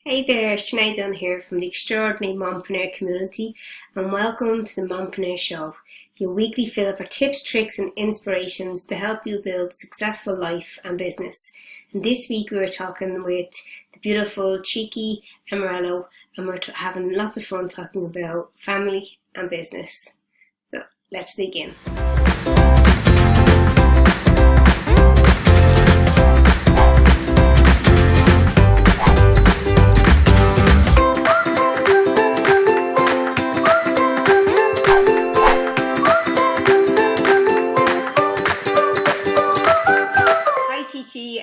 Hey there, Sinead Dunn here from the Extraordinary Mompreneur Community, and welcome to the Mompreneur Show, your weekly fill for tips, tricks and inspirations to help you build successful life and business. And this week we were talking with the beautiful, cheeky Amarello, and we're having lots of fun talking about family and business. So let's dig in.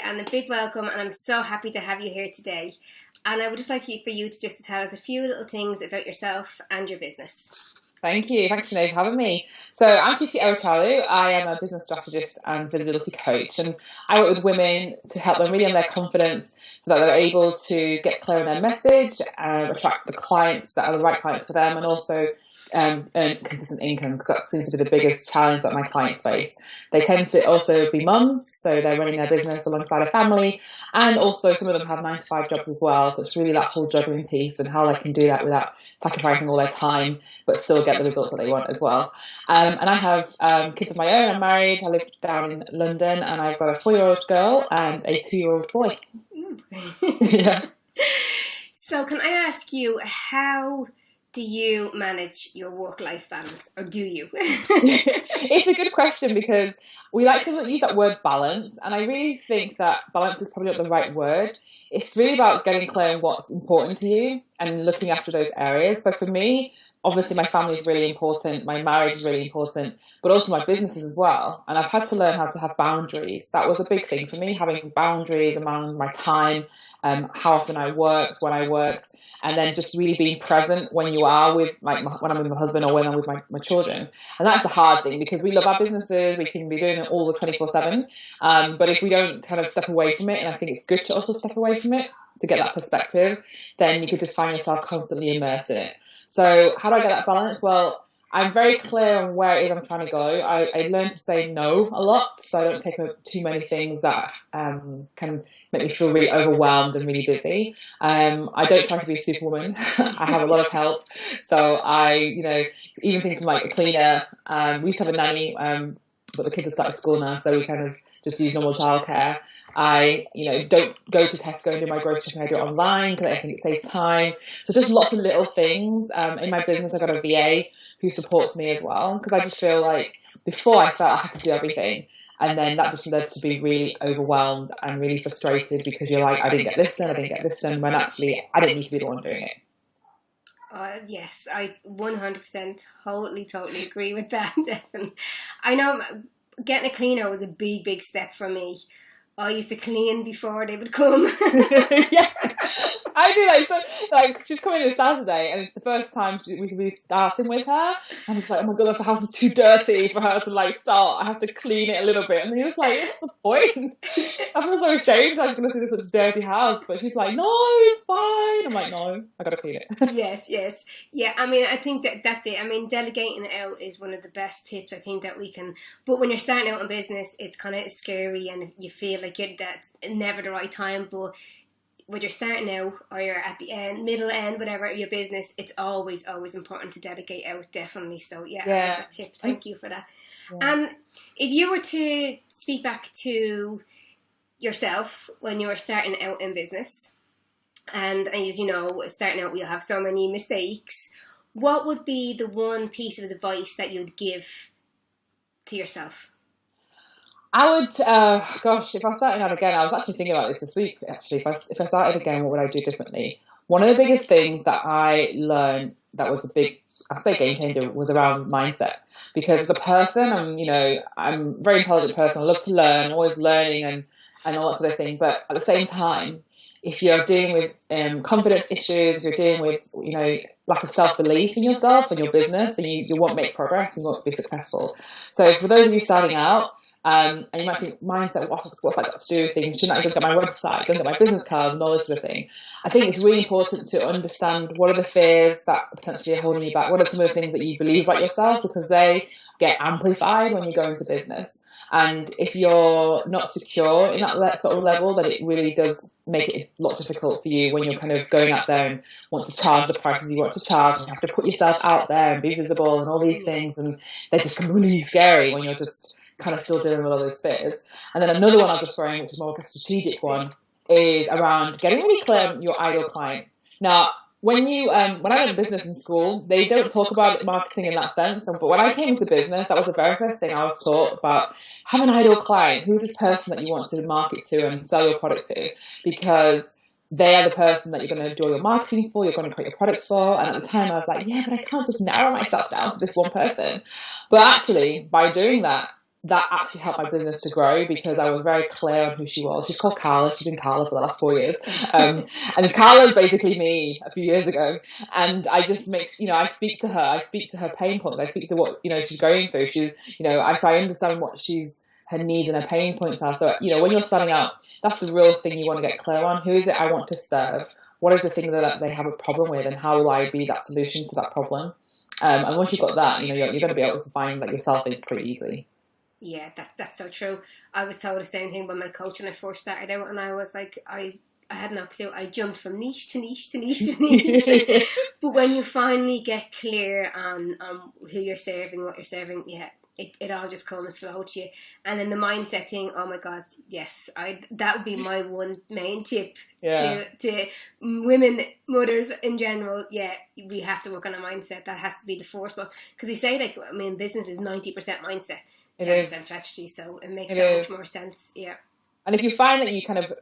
And a big welcome, and I'm so happy to have you here today. And I would just like for you to tell us a few little things about yourself and your business. Thank you. Thanks, Sinead, for having me. So I'm Chichi Erochalu. I am a business strategist and visibility coach, and I work with women to help them really on their confidence so that they're able to get clear on their message, attract the clients that are the right clients for them, and also earn consistent income, because that seems to be the biggest challenge that my clients face. They tend to also be mums, so they're running their business alongside a family, and also some of them have 9-to-5 jobs as well, so it's really that whole juggling piece and how they can do that without sacrificing all their time but still get the results that they want as well. And I have kids of my own. I'm married, I live down in London, and I've got a 4-year-old girl and a 2-year-old boy. Yeah. So can I ask you, how do you manage your work-life balance, or do you? It's a good question, because we like to use that word balance, and I really think that balance is probably not the right word. It's really about getting clear on what's important to you and looking after those areas. So for me, obviously my family is really important, my marriage is really important, but also my businesses as well. And I've had to learn how to have boundaries. That was a big thing for me, having boundaries around my time, how often I worked, when I worked, and then just really being present when you are with, like, when I'm with my husband or when I'm with my children. And that's the hard thing, because we love our businesses, we can be doing it all the 24/7, but if we don't kind of step away from it, and I think it's good to also step away from it to get that perspective, then you could just find yourself constantly immersed in it. So how do I get that balance? Well, I'm very clear on where it is I'm trying to go. I learned to say no a lot, so I don't take too many things that can make me feel really overwhelmed and really busy. I don't try to be a superwoman. I have a lot of help. So even things like a cleaner, we used to have a nanny, but the kids have started school now, so we kind of just use normal childcare. I, don't go to Tesco and do my grocery shopping. I do it online because I think it saves time. So just lots of little things. In my business, I've got a VA who supports me as well, because I just feel like before I felt I had to do everything. And then that just led to be really overwhelmed and really frustrated, because you're like, I didn't get this done, when actually I didn't need to be the one doing it. Yes, I 100% totally agree with that. Definitely. I know getting a cleaner was a big step for me. I used to clean before they would come. Yeah, I do that. So, she's coming in Saturday, and it's the first time we should be starting with her. And it's like, oh my goodness, the house is too dirty for her to start. I have to clean it a little bit. And he was like, what's the point? I feel so ashamed I was going to see such a dirty house. But she's like, no, it's fine. I'm like, no, I got to clean it. Yes. Yeah, I mean, I think that's it. I mean, delegating out is one of the best tips I think that we can. But when you're starting out in business, it's kind of scary, and you feel like that's never the right time. But when you're starting out, or you're at the end, middle end, whatever, your business, it's always important to delegate out, definitely. So yeah. A tip. Thank you for that. Yeah. And if you were to speak back to yourself when you were starting out in business, and as you know, starting out we'll have so many mistakes, what would be the one piece of advice that you would give to yourself? I would, if I was starting out again, I was actually thinking about this week, actually. If I started again, what would I do differently? One of the biggest things that I learned that was a big, I say game changer, was around mindset. Because as a person, I'm a very intelligent person. I love to learn, always learning and all that sort of thing. But at the same time, if you're dealing with confidence issues, if you're dealing with, lack of self-belief in yourself and your business, then you won't make progress and you won't be successful. So for those of you starting out, and you might think, mindset, what's that got to do with things? Shouldn't I go get my website, go get my business cards and all this sort of thing? I think it's really important to understand what are the fears that potentially are holding you back. What are some of the things that you believe about yourself? Because they get amplified when you go into business. And if you're not secure in that sort of level, then it really does make it a lot difficult for you when you're kind of going out there and want to charge the prices you want to charge, and you have to put yourself out there and be visible and all these things, and they just become really scary when you're just kind of still dealing with all those fears. And then another one I'll just throw in, which is more like a strategic one, is around getting really clear on your ideal client. Now, when I went to business in school, they don't talk about marketing in that sense. But when I came into business, that was the very first thing I was taught about. Have an ideal client. Who's this person that you want to market to and sell your product to? Because they are the person that you're going to do all your marketing for, you're going to create your products for. And at the time I was like, yeah, but I can't just narrow myself down to this one person. But actually, by doing that, that actually helped my business to grow, because I was very clear on who she was. She's called Carla. She's been Carla for the last 4 years. And Carla's basically me a few years ago. And I just I speak to her pain points. I speak to what, she's going through. I understand what her needs and her pain points are. So, when you're starting out, that's the real thing you want to get clear on. Who is it I want to serve? What is the thing that they have a problem with, and how will I be that solution to that problem? And once you've got that, you're going to be able to find yourself things pretty easily. Yeah, that's so true. I was told the same thing by my coach when I first started out, and I was like, I had no clue. I jumped from niche to niche to niche to niche. But when you finally get clear on who you're serving, what you're serving, yeah, it all just comes flow to you. And then the mindset thing, oh my God, yes, that would be my one main tip to women, mothers in general. Yeah, we have to work on a mindset. That has to be the first one. Because they say, business is 90% mindset. 10% strategy, so it makes so much more sense. Yeah. And if you find that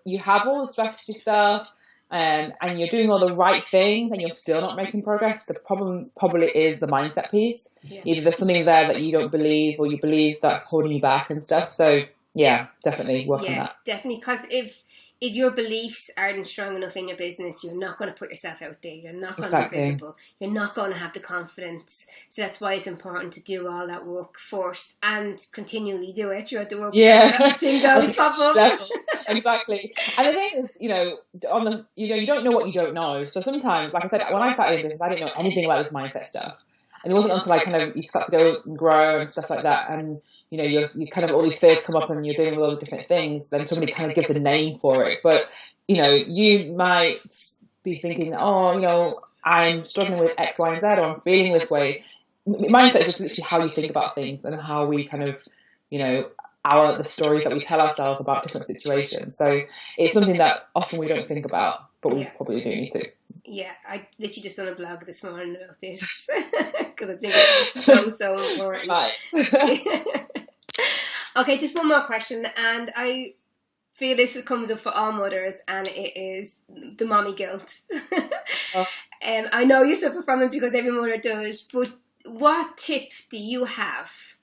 you have all the strategy stuff and you're doing all the right things and you're still not making progress, the problem probably is the mindset piece. Yeah. Either there's something there that you don't believe, or you believe that's holding you back and stuff. So yeah, definitely work on that. Definitely, because if your beliefs aren't strong enough in your business, you're not going to put yourself out there. You're not going to be visible. You're not going to have the confidence. So that's why it's important to do all that work first and continually do it throughout the work. Yeah. Things always pop up. Exactly. And the thing is, you don't know what you don't know. So sometimes, like I said, when I started in business, I didn't know anything about this mindset stuff. And it wasn't until you start to go and grow and stuff like that, and you kind of all these fears come up and you're dealing with all the different things, then somebody kind of gives a name for it. But, you might be thinking, I'm struggling with X, Y, and Z, or I'm feeling this way. Mindset is just literally how you think about things and how we kind of, the stories that we tell ourselves about different situations. So it's something that often we don't think about, but we probably do need to. Yeah, I literally just done a blog this morning about this because I think it's so important. Right. Okay, just one more question, and I feel this comes up for all mothers, and it is the mommy guilt. I know you suffer from it because every mother does, but what tip do you have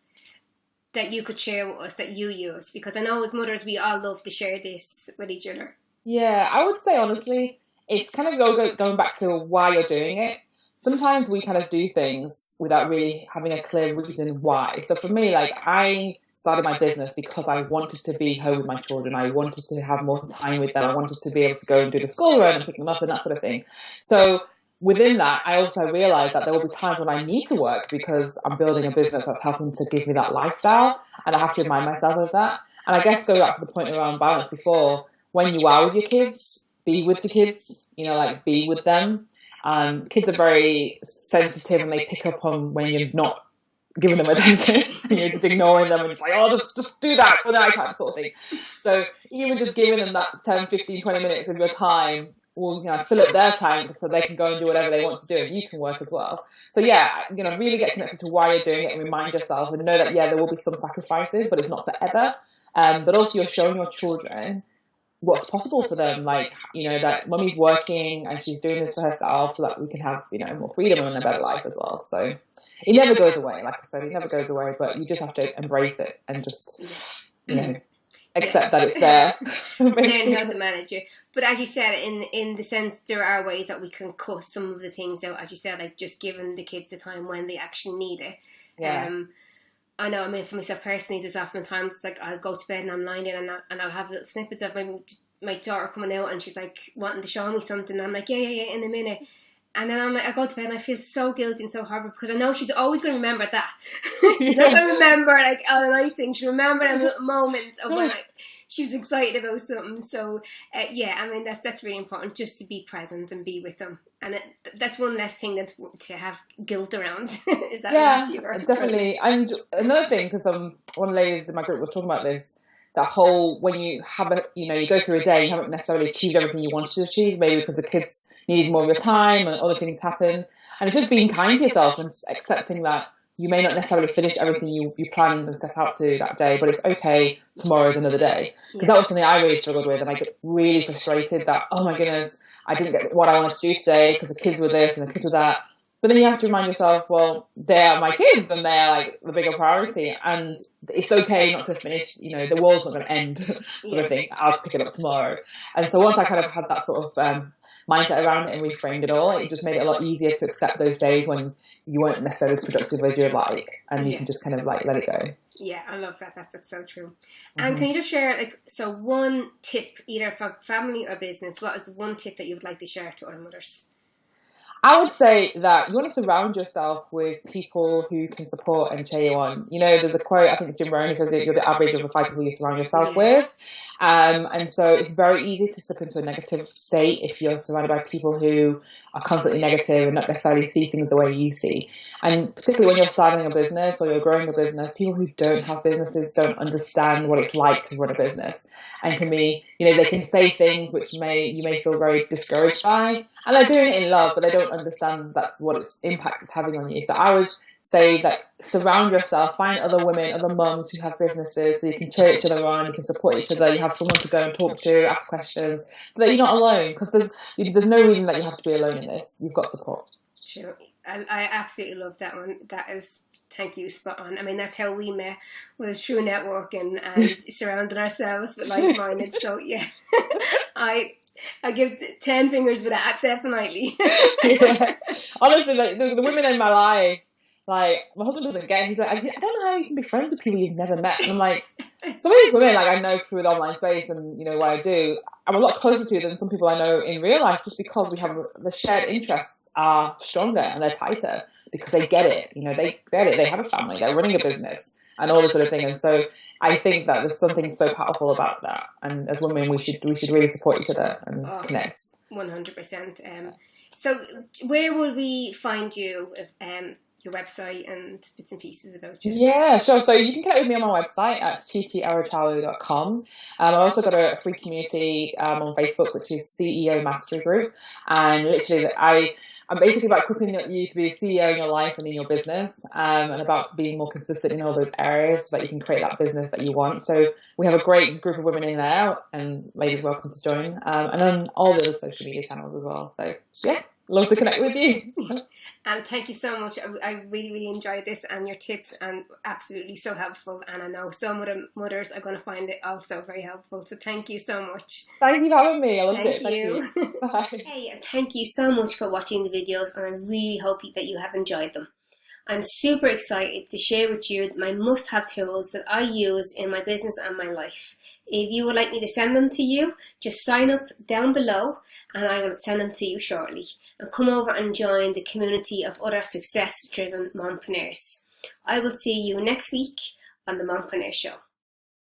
that you could share with us that you use? Because I know as mothers, we all love to share this with each other. Yeah, I would say honestly, it's kind of going back to why you're doing it. Sometimes we kind of do things without really having a clear reason why. So for me, I started my business because I wanted to be home with my children. I wanted to have more time with them. I wanted to be able to go and do the school run and pick them up and that sort of thing. So within that, I also realized that there will be times when I need to work because I'm building a business that's helping to give me that lifestyle, and I have to remind myself of that. And I guess go back to the point around balance before, when you are with your kids, be with the kids, be with them. Kids are very sensitive and they pick up on when you're not giving them attention. You're just ignoring them and just just do that for the iPad sort of thing. So even just giving them that 10, 15, 20 minutes of your time will fill up their tank so they can go and do whatever they want to do, and you can work as well. So really get connected to why you're doing it and remind yourself and know that there will be some sacrifices, but it's not forever. But also you're showing your children what's possible for them, that mummy's working and she's doing this for herself so that we can have more freedom and a better life as well. So it never goes away, like I said, it never goes away, but you just have to embrace it and just accept that it's there. Learn how to manage it. But as you said, in the sense, there are ways that we can cut some of the things out, as you said, just giving the kids the time when they actually need it. I know, for myself personally, there's often times I'll go to bed and I'm lying there and I'll have little snippets of my daughter coming out and she's wanting to show me something. And I'm yeah, in a minute. And then I go to bed and I feel so guilty and so horrible because I know she's always going to remember that. She's not going to remember like all the nice things. She'll remember them little moments of when she was excited about something. So yeah, I mean that's really important, just to be present and be with them. And that's one less thing that's to have guilt around. Is that definitely. And another thing, because one of the ladies in my group was talking about this. That whole, when you have you go through a day, you haven't necessarily achieved everything you wanted to achieve, maybe because the kids needed more of your time and other things happen. And it's just being kind to yourself and accepting that you may not necessarily finish everything you planned and set out to that day, but it's okay, tomorrow's another day. Because that was something I really struggled with, and I get really frustrated that, oh my goodness, I didn't get what I wanted to do today because the kids were this and the kids were that. But then you have to remind yourself, well, they're my kids and they're like the bigger priority, and it's okay not to finish, the world's not going to end sort of thing. I'll pick it up tomorrow. And so once I kind of had that sort of mindset around it and reframed it all, it just made it a lot easier to accept those days when you weren't necessarily as productive as you'd like, and you can just kind of like let it go. Yeah, I love that. That's so true. And can you just share, one tip, either for family or business, what is the one tip that you would like to share to other mothers? I would say that you want to surround yourself with people who can support and cheer you on. There's a quote, I think it's Jim Rohn, who says that you're the average of the 5 people you surround yourself with. And so it's very easy to slip into a negative state if you're surrounded by people who are constantly negative and not necessarily see things the way you see. And particularly when you're starting a business or you're growing a business, people who don't have businesses don't understand what it's like to run a business, and can be, they can say things which you may feel very discouraged by, and they're doing it in love, but they don't understand that's what its impact is having on you. So I would say that surround yourself, find other women, other mums who have businesses, so you can cheer each other on, you can support each other, you have someone to go and talk to, ask questions, so that you're not alone, because there's no reason that you have to be alone in this. You've got support. Sure. I absolutely love that one. That is, thank you, spot on. I mean, that's how we met, was through networking and surrounding ourselves with like-minded. So yeah, I give 10 fingers for that, definitely. Yeah. Honestly, the women in my life, my husband doesn't get it. He's like, I don't know how you can be friends with people you've never met. And I'm like, some of these women, I know through the online space and, what I do, I'm a lot closer to than some people I know in real life, just because we have the shared interests are stronger and they're tighter because they get it. They get it. They have a family. They're running a business and all this sort of thing. And so I think that there's something so powerful about that. And as women, we should really support each other and connect. 100%. So where will we find you? Your website and bits and pieces about you. Yeah, sure. So you can connect with me on my website at chichiarachalu.com. I've also got a free community on Facebook, which is CEO Mastery Group. And literally, I'm basically about equipping you to be a CEO in your life and in your business, and about being more consistent in all those areas so that you can create that business that you want. So we have a great group of women in there, and ladies, welcome to join. And on all the other social media channels as well. So yeah. Love to connect with you. And thank you so much. I really, really enjoyed this, and your tips and absolutely so helpful. And I know some other mothers are going to find it also very helpful. So thank you so much. Thank you for having me. I loved it. Thank you. Bye. Hey, and thank you so much for watching the videos, and I really hope that you have enjoyed them. I'm super excited to share with you my must-have tools that I use in my business and my life. If you would like me to send them to you, just sign up down below and I will send them to you shortly. And come over and join the community of other success-driven mompreneurs. I will see you next week on the Mompreneur Show.